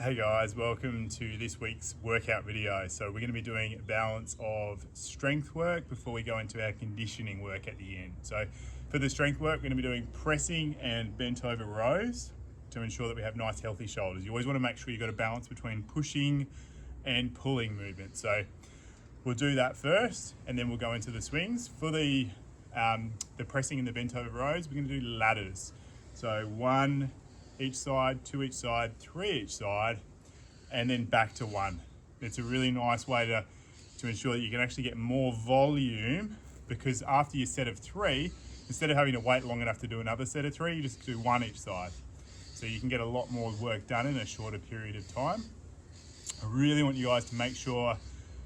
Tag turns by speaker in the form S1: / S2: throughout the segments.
S1: Hey guys, welcome to this week's workout video. So we're going to be doing a balance of strength work before we go into our conditioning work at the end. So for the strength work, we're going to be doing pressing and bent over rows to ensure that we have nice healthy shoulders. You always want to make sure you've got a balance between pushing and pulling movement. So we'll do that first and then we'll go into the swings. For the pressing and the bent over rows, we're going to do ladders. So 1 each side, 2 each side, 3 each side, and then back to 1. It's a really nice way to ensure that you can actually get more volume, because after your set of 3, instead of having to wait long enough to do another set of 3, you just do 1 each side. So you can get a lot more work done in a shorter period of time. I really want you guys to make sure,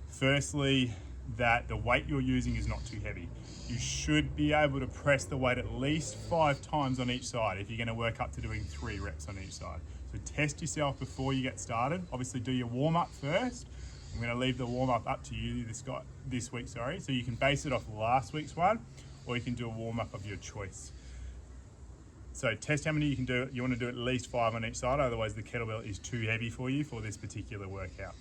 S1: firstly, that the weight you're using is not too heavy. You should be able to press the weight at least 5 times on each side if you're going to work up to doing 3 reps on each side. So test yourself before you get started. Obviously do your warm up first. I'm going to leave the warm up to you this week, so you can base it off last week's one, or you can do a warm up of your choice. So test how many you can do. You want to do at least 5 on each side, otherwise the kettlebell is too heavy for you for this particular workout.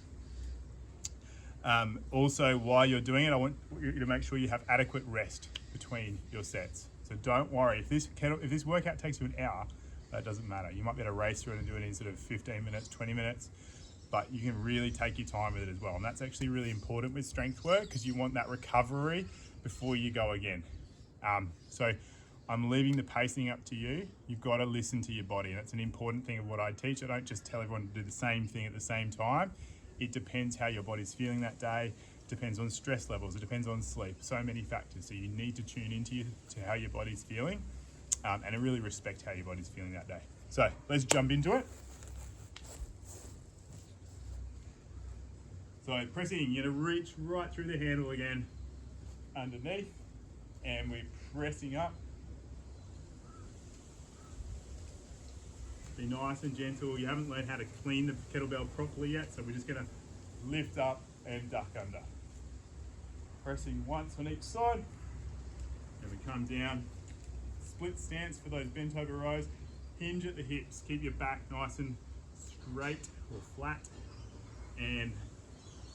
S1: Also, while you're doing it, I want you to make sure you have adequate rest between your sets. So don't worry, if this workout takes you an hour, that doesn't matter. You might be able to race through it and do it in sort of 15 minutes, 20 minutes, but you can really take your time with it as well. And that's actually really important with strength work, because you want that recovery before you go again. So I'm leaving the pacing up to you. You've got to listen to your body. And that's an important thing of what I teach. I don't just tell everyone to do the same thing at the same time. It depends how your body's feeling that day. It depends on stress levels. It depends on sleep. So many factors. So you need to tune into to how your body's feeling, and really respect how your body's feeling that day. So let's jump into it. So pressing, you're gonna reach right through the handle again, underneath, and we're pressing up. Be nice and gentle. You haven't learned how to clean the kettlebell properly yet, so we're just gonna lift up and duck under. Pressing once on each side, and we come down. Split stance for those bent over rows. Hinge at the hips. Keep your back nice and straight or flat, and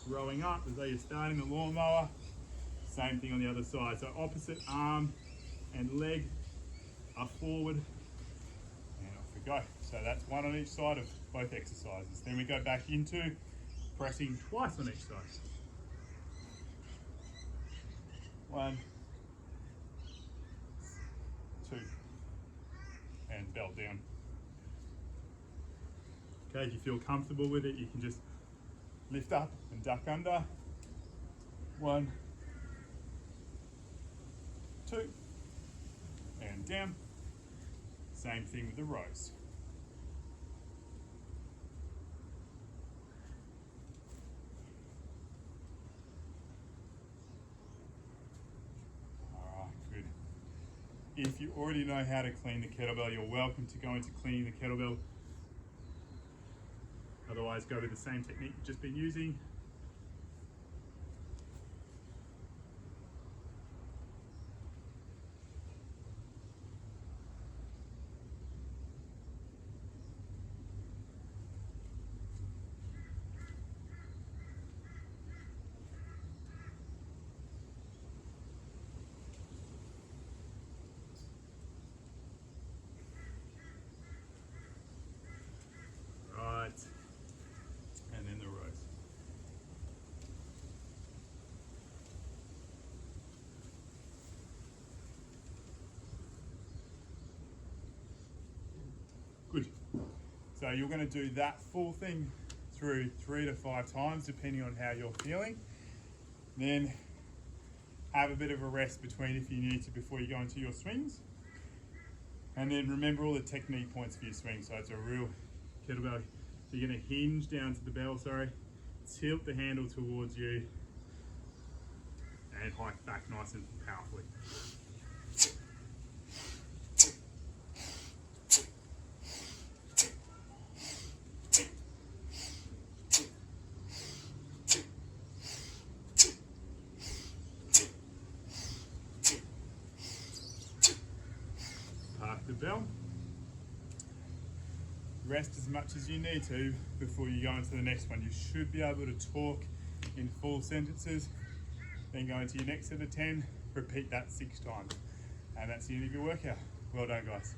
S1: rowing up as though you're starting the lawnmower. Same thing on the other side. So opposite arm and leg are forward, and off we go. So that's 1 on each side of both exercises. Then we go back into pressing twice on each side. 1, 2, and belt down. Okay, if you feel comfortable with it, you can just lift up and duck under. 1, 2, and down. Same thing with the rows. If you already know how to clean the kettlebell, you're welcome to go into cleaning the kettlebell. Otherwise, go with the same technique you've just been using. And then the rows. Good. So you're going to do that full thing through 3 to 5 times, depending on how you're feeling. Then have a bit of a rest between if you need to before you go into your swings. And then remember all the technique points for your swing. So it's a real kettlebell. So you're going to hinge down to the bell, tilt the handle towards you, and hike back nice and powerfully. Park the bell. rest as much as you need to before you go into the next one. You should be able to talk in full sentences. Then go into your next set of 10, repeat that 6 times. And that's the end of your workout. Well done, guys.